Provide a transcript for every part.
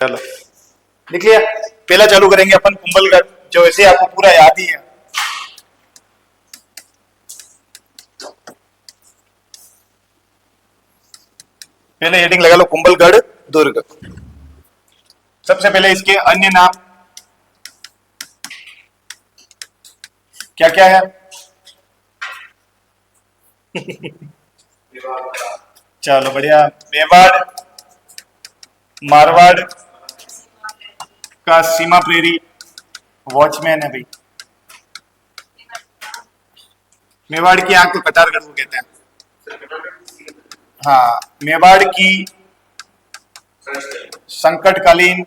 चलो लिख लिया। पहला चालू करेंगे अपन कुंभलगढ़, जो वैसे आपको पूरा याद ही है। पहले हेडिंग लगा लो कुंभलगढ़ दुर्ग। सबसे पहले इसके अन्य नाम क्या क्या है? चलो बढ़िया। मेवाड़, मारवाड़ का सीमा प्रेरी वॉचमैन है भाई। मेवाड़ की आंख को कटारगढ़ को कहते हैं। हाँ, मेवाड़ की संकटकालीन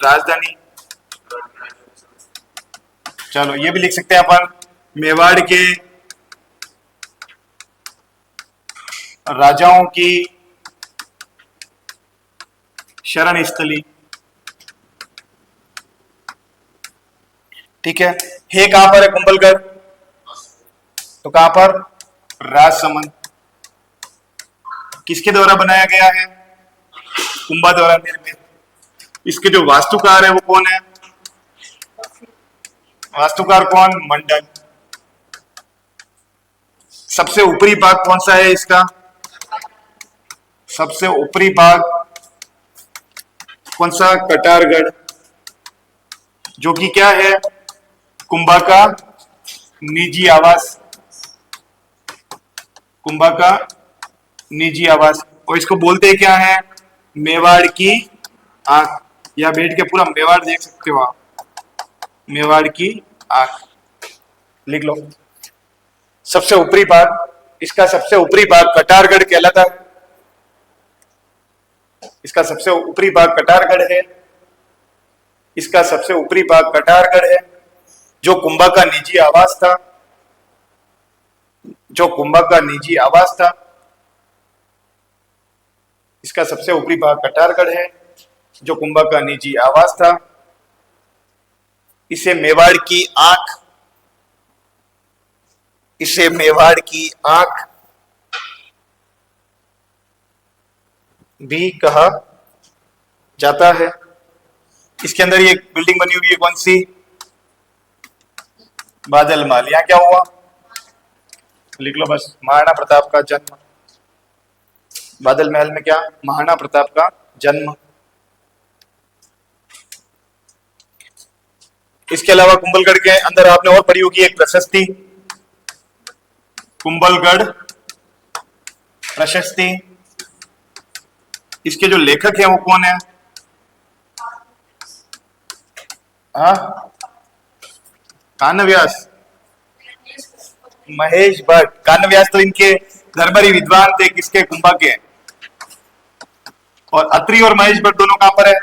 राजधानी। चलो ये भी लिख सकते हैं अपन, मेवाड़ के राजाओं की शरण स्थली। ठीक है कहां पर है कुंभलगढ़? तो कहां पर? राजसमंद। किसके द्वारा बनाया गया है? कुंभा द्वारा निर्मित। इसके जो वास्तुकार है वो कौन है? वास्तुकार कौन? मंडन। सबसे ऊपरी भाग कौन सा है इसका? सबसे ऊपरी भाग कौन सा? कटारगढ़, जो कि क्या है? कुंभा का निजी आवास। कुंभा का निजी आवास। और इसको बोलते क्या है? मेवाड़ की आंख। या बैठ के पूरा मेवाड़ देख सकते हो आप। मेवाड़ की आंख लिख लो। सबसे ऊपरी भाग, इसका सबसे ऊपरी भाग कटारगढ़ कहलाता है। इसका सबसे ऊपरी भाग कटारगढ़ है। इसका सबसे ऊपरी भाग कटारगढ़ है, जो कुंभा का निजी आवास था। जो कुंभा का निजी आवास था, इसका सबसे ऊपरी भाग कटारगढ़ है, जो कुंभा का निजी आवास था। इसे मेवाड़ की आंख, इसे मेवाड़ की आंख भी कहा जाता है। इसके अंदर ये बिल्डिंग बनी हुई है, कौन सी? बादल महल। यहां क्या हुआ? लिख लो बस, महाराणा प्रताप का जन्म। बादल महल में क्या? महाराणा प्रताप का जन्म। इसके अलावा कुंभलगढ़ के अंदर आपने और पढ़ी होगी एक प्रशस्ति, कुंभलगढ़ प्रशस्ति। इसके जो लेखक हैं वो कौन है? हाँ, कान्हव्यास, महेश भट्ट। कान्हव्यास तो इनके धर्मरी विद्वान थे, किसके? कुंभा के। और अत्रि और महेश भट्ट दोनों कहां पर है?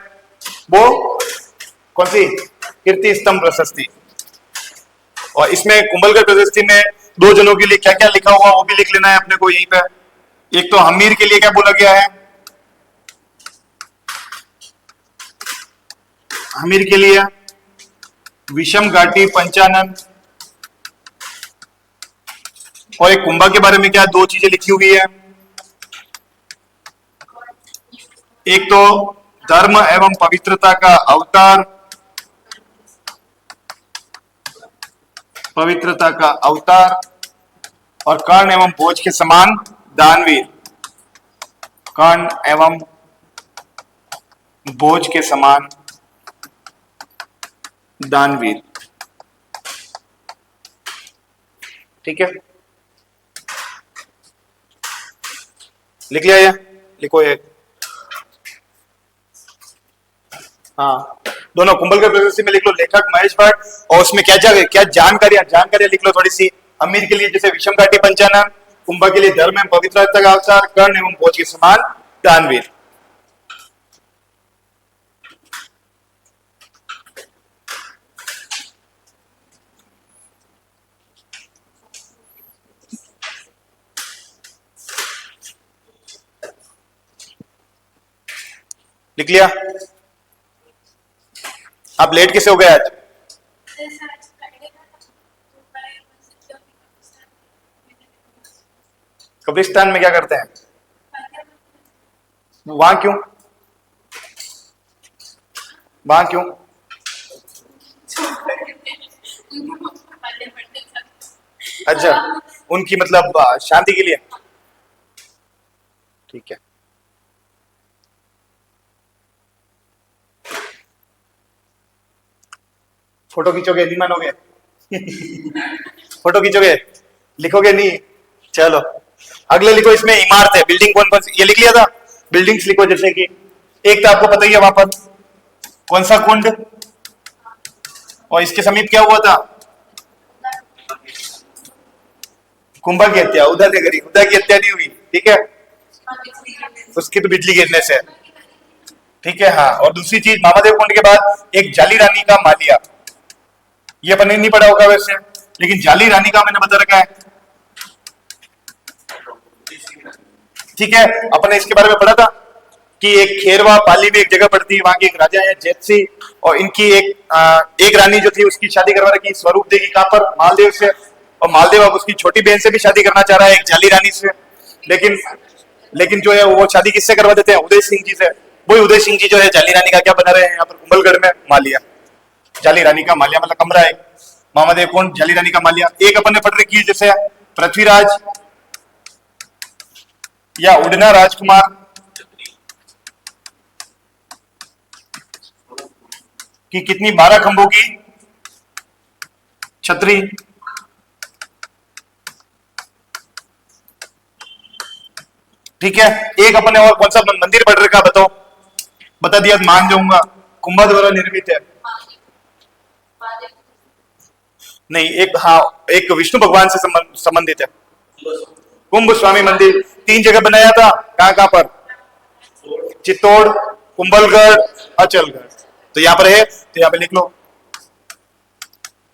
वो कौन सी? कीर्ति स्तंभ प्रशस्ति। और इसमें कुंभलगढ़ प्रशस्ति में दो जनों के लिए क्या क्या लिखा हुआ वो भी लिख लेना है अपने को यहीं पे। एक तो हमीर के लिए क्या बोला गया है? हमीर के लिए विषम घाटी पंचानन। और एक कुंभा के बारे में क्या दो चीजें लिखी हुई है? एक तो धर्म एवं पवित्रता का अवतार, पवित्रता का अवतार। और कर्ण एवं भोज के समान दानवीर, कर्ण एवं भोज के समान दानवीर। ठीक है, लिख लिया ये? लिखो ये। हाँ, दोनों कुंभलगढ़ प्रशस्ति में लिख लो लेखक महेश भट्ट, और उसमें क्या क्या जानकारियां लिख लो थोड़ी सी। अमीर के लिए जैसे विषम घाटी पंचानन, कुंभा के लिए धर्म एवं पवित्रता का अवतार, कर्ण एवं भोज के समान दानवीर। लिख लिया? आप लेट कैसे हो गए आज? कब्रिस्तान में क्या करते हैं? वहां क्यों? वहां क्यों? अच्छा, उनकी मतलब शांति के लिए। ठीक है। फोटो खींचोगे नहीं मानोगे? फोटो खींचोगे? लिखोगे नहीं? चलो अगले लिखो। इसमें इमारत है, बिल्डिंग कौन कौन सी, ये लिख लिया था। बिल्डिंग्स लिखो, जैसे कि एक तो आपको पता ही है वहां पर कौन सा कुंड, और इसके समीप क्या हुआ था? कुंभा की हत्या। उदा ने करी, उदा की हत्या नहीं हुई, ठीक है। उसकी तो बिजली गिरने से, ठीक है। हाँ, और दूसरी चीज, मामादेव कुंड के बाद एक जाली रानी का मालिया, ये अपन ने नहीं पढ़ा होगा वैसे, लेकिन जाली रानी का मैंने बता रखा है, ठीक है। अपन ने इसके बारे में पढ़ा था कि एक खेरवा पाली में एक जगह पड़ती है, वहां के एक राजा है जैतसी, और इनकी एक रानी जो थी उसकी शादी करवा रखी स्वरूप देवी कहां पर? मालदेव से। और मालदेव अब उसकी छोटी बहन से भी शादी करना चाह रहा है, एक जाली रानी से। लेकिन लेकिन जो है वो शादी किससे करवा देते हैं? उदय सिंह जी से। वही उदय सिंह जी जो है जाली रानी का क्या बना रहे हैं यहाँ पर कुंभलगढ़ में? मालिया। जाली रानी का मालिया मतलब कमरा है। मामादेव कुंड, जाली रानी का मालिया। एक अपन ने पढ़ रखी है जैसे पृथ्वीराज या उड़ना राजकुमार की कितनी 12 खंभों की छतरी। ठीक है। एक अपने और कौन सा मंदिर पढ़ रखा बताओ? बता दिया तो मान जाऊंगा। कुंभा द्वारा निर्मित है। नहीं, एक, हाँ, एक विष्णु भगवान से संबंधित है। कुंभ स्वामी मंदिर 3 जगह बनाया था, कहां कहां पर? चित्तौड़, कुंभलगढ़, अचलगढ़। तो यहां पर है, तो यहां पे लिख लो।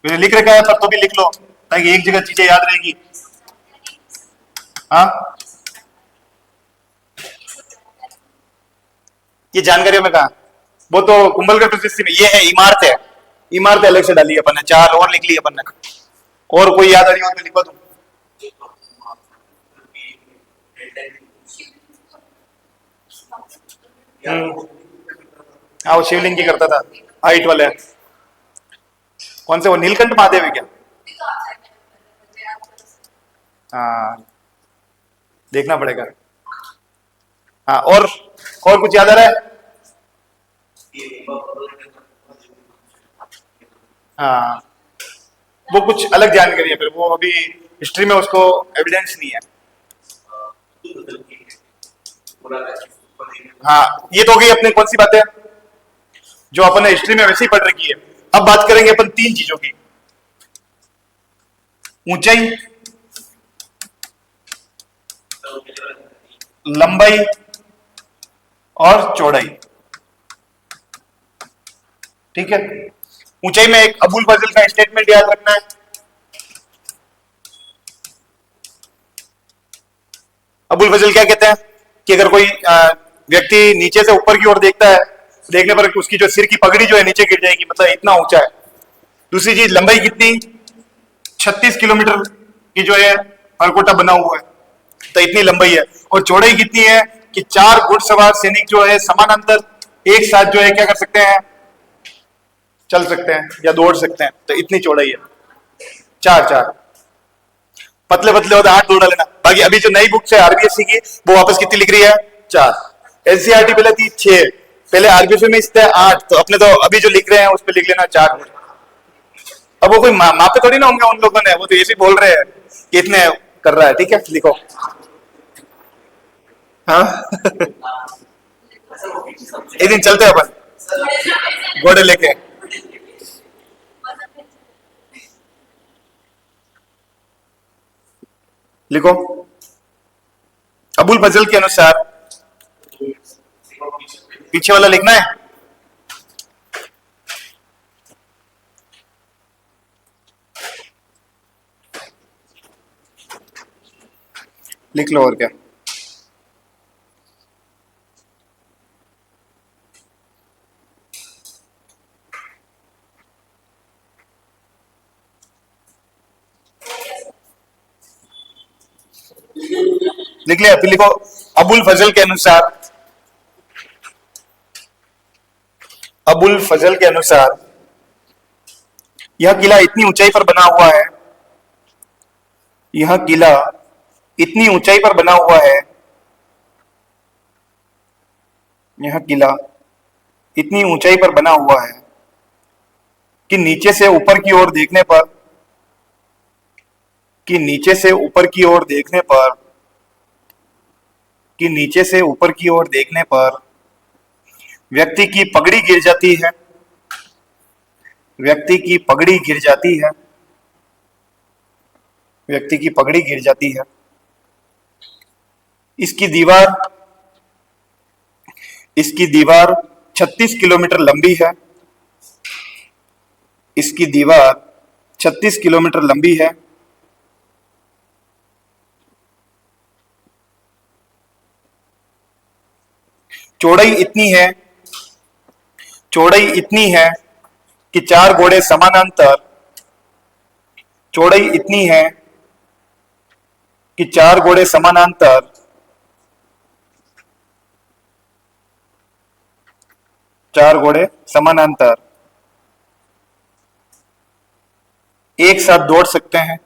मैंने लिख रखा है पर तो भी लिख लो, ताकि एक जगह चीजें याद रहेगी। हाँ, ये जानकारी में कहा? वो तो कुंभलगढ़ प्रशस्ति में, ये है इमारत है। इमारत अलग से डाली अपन ने, 4 और लिख ली अपन ने। और कोई याद आ रही हो तो लिखो तुम। हाँ, वो शिवलिंग की करता था, हाइट वाले। कौन से? वो नीलकंठ महादेव है क्या? हाँ, देखना पड़ेगा। हाँ, और कुछ याद आ रहा है? हाँ, वो कुछ अलग जानकारी है, फिर वो अभी हिस्ट्री में उसको एविडेंस नहीं है। हाँ, ये तो हो गई अपने कौन सी बातें जो अपन ने हिस्ट्री में वैसे ही पढ़ रखी है। अब बात करेंगे अपन 3 चीजों की। ऊंचाई, लंबाई और चौड़ाई, ठीक है। ऊंचाई में एक अबुल फजल का स्टेटमेंट याद रखना है। अबुल फजल क्या कहते हैं कि अगर कोई व्यक्ति नीचे से ऊपर की ओर देखता है, देखने पर उसकी जो सिर की पगड़ी जो है नीचे गिर जाएगी, मतलब इतना ऊंचा है। दूसरी चीज, लंबाई कितनी? 36 किलोमीटर की जो है परकोटा बना हुआ है, तो इतनी लंबाई है। और चौड़ाई कितनी है कि 4 घुड़सवार सैनिक जो है समानांतर एक साथ जो है क्या कर सकते हैं? चल सकते हैं या दौड़ सकते हैं, तो इतनी चौड़ाई है। 4 पतले पतले होते 8 दौड़ा लेना। बाकी अभी जो नई बुक है आरबीएससी की, वो वापस कितनी लिख रही है? 4। एनसीईआरटी पहले थी 6, पहले आरबीएससी में इससे 8, तो अपने तो अभी जो लिख रहे हैं उस पर लिख लेना 4। अब वो कोई मापे थोड़ी ना होंगे उन लोगों ने, वो तो ऐसे बोल रहे हैं कि इतने कर रहा है, ठीक है, लिखो। हाँ। एक दिन चलते हैं अपन घोड़े लेके। लिखो। अबुल फजल के अनुसार, पीछे वाला लिखना है। लिख लो, और क्या। लिख लिया? फिर लिखो। अबुल फजल के अनुसार अबुल फजल के अनुसार यह किला इतनी ऊंचाई पर बना हुआ है, यह किला इतनी ऊंचाई पर बना हुआ है, यह किला इतनी ऊंचाई पर बना हुआ है कि नीचे से ऊपर की ओर देखने पर, कि नीचे से ऊपर की ओर देखने पर, कि नीचे से ऊपर की ओर देखने पर व्यक्ति की पगड़ी गिर जाती है, व्यक्ति की पगड़ी गिर जाती है, व्यक्ति की पगड़ी गिर जाती है। इसकी दीवार, इसकी दीवार 36 किलोमीटर लंबी है, इसकी दीवार 36 किलोमीटर लंबी है। चौड़ाई इतनी है, चौड़ाई इतनी है कि चार घोड़े समानांतर, चौड़ाई इतनी है कि चार घोड़े समानांतर चार घोड़े समानांतर एक साथ दौड़ सकते हैं,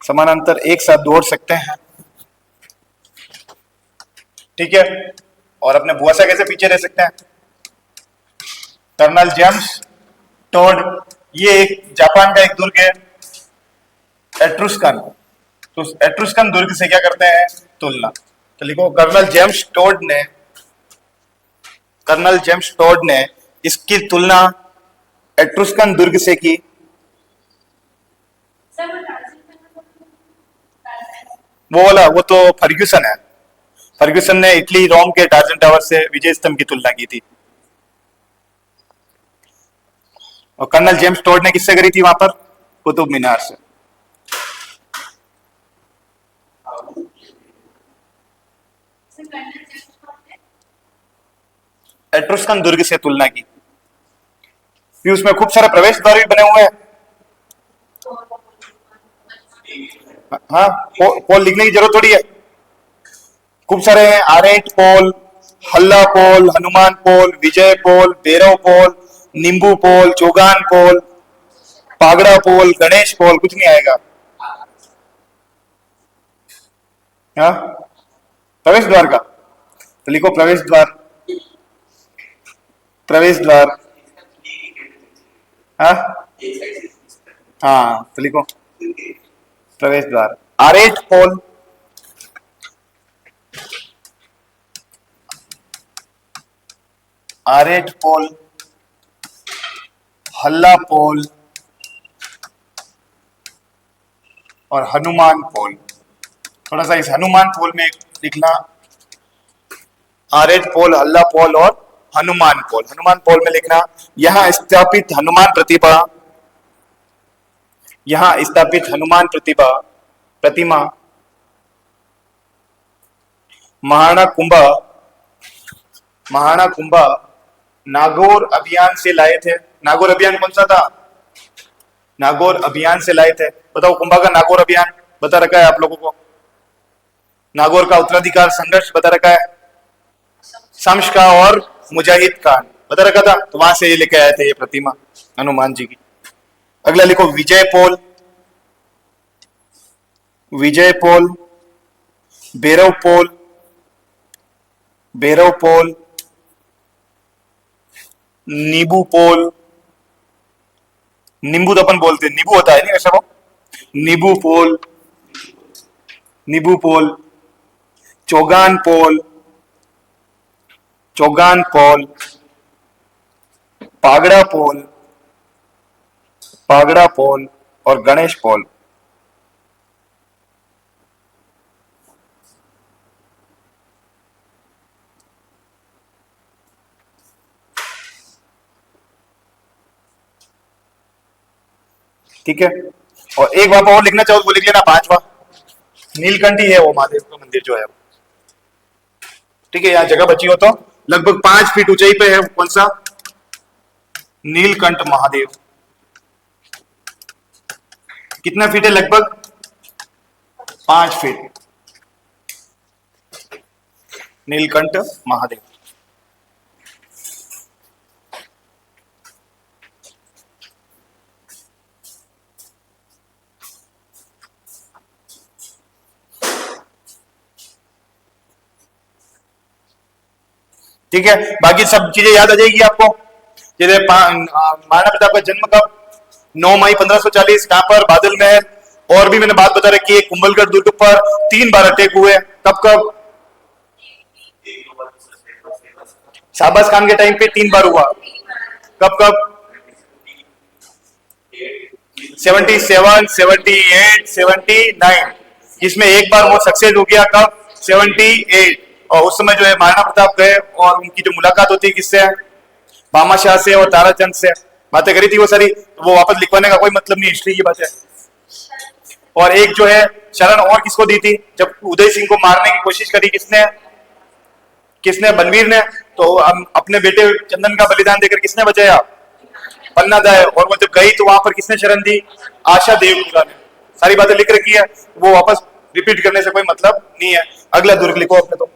समानांतर एक साथ दौड़ सकते हैं। ठीक है, और अपने बुआ से कैसे पीछे रह सकते हैं? कर्नल जेम्स टोड, ये एक जापान का एक दुर्ग है, एट्रुस्कन। तो एट्रुस्कन दुर्ग से क्या करते हैं? तुलना। तो लिखो कर्नल जेम्स टोड ने इसकी तुलना एट्रुस्कन दुर्ग से की। वो तो फर्ग्यूसन है। फर्ग्यूसन ने इटली रोम के टार्जन टावर से विजय स्तंभ की तुलना की थी। और कर्नल जेम्स टोड ने किससे करी थी वहां पर? कुतुब मीनार से। एट्रुस्कन दुर्ग से तुलना की। फिर उसमें खूब सारे प्रवेश द्वार भी बने हुए हैं। हाँ, पोल लिखने की जरूरत थोड़ी है, खूब सारे हैं। आरेट पोल, हल्ला पोल, हनुमान पोल, विजय पोल, भैरव पोल, नींबू पोल, चौगान पोल, पागड़ा पोल, गणेश पोल, कुछ नहीं आएगा। हाँ, प्रवेश द्वार का तो लिखो प्रवेश द्वार, प्रवेश द्वार। हाँ हाँ, तो लिखो प्रवेश द्वार। आरेट पोल, आरेट पोल, हल्ला पोल और हनुमान पोल। थोड़ा सा इस हनुमान पोल में लिखना, आरेट पोल, हल्ला पोल और हनुमान पोल। हनुमान पोल में लिखना, यहां स्थापित हनुमान प्रतिभा, यहां स्थापित हनुमान प्रतिमा महाराणा कुंभा नागौर अभियान से लाए थे। नागौर अभियान कौन सा था? नागौर अभियान से लाए थे। बताओ, कुंभा का नागौर अभियान बता रखा है आप लोगों को। नागौर का उत्तराधिकार संघर्ष बता रखा है, शमश और मुजाहिद खान बता रखा था। तो वहां से ये लेके आए थे ये प्रतिमा हनुमान जी की। अगला लिखो विजय पोल, विजय पोल, भैरव पोल, भैरव पोल, नींबू पोल। नींबू तो अपन बोलते हैं, नींबू होता है नहीं वैसे वो। नींबू पोल, नींबू पोल, चौगान पोल, चौगान पोल, पागड़ा पोल, पागड़ा पोल और गणेश पोल। ठीक है, और एक वहां पर और लिखना चाहो तो वो लिख लेना, पांचवा नीलकंठी है वो महादेव का मंदिर जो है। ठीक है, यहां जगह बची हो तो लगभग 5 फीट ऊंचाई पे है। कौन सा? नीलकंठ महादेव। कितना फीट है? लगभग 5 फीट। नीलकंठ महादेव। ठीक है, बाकी सब चीजें याद आ जाएगी आपको। जैसे महाराणा प्रताप का जन्म कब, 9 मई 1540, कहां पर, बादल महल। और भी मैंने बात बता रखी है, कुंभलगढ़ दुर्ग पर 3 बार अटैक हुए, कब कब, शाहबाज खान के टाइम पे 3 बार हुआ, कब कब, 77, 78, 79, जिसमें एक बार वो सक्सेस हो गया, कब, 78। और उस समय जो है महाराणा प्रताप गए और उनकी जो मुलाकात होती है किससे, भामाशाह से और ताराचंद से बातें करी थी वो सारी, वो वापस लिखवाने का कोई मतलब नहीं, हिस्ट्री की बात है। और एक जो है शरण और किसको दी थी, जब उदय सिंह को मारने की कोशिश करी किसने, किसने, बलवीर ने। तो अपने बेटे चंदन का बलिदान देकर किसने बचाया, पन्ना दाए। और वो जब गई तो वहां पर किसने शरण दी, आशा देवगुप्ता ने। सारी बातें लिख रखी है, वो वापस रिपीट करने से कोई मतलब नहीं है। अगला दुर्ग लिखो अपने तो।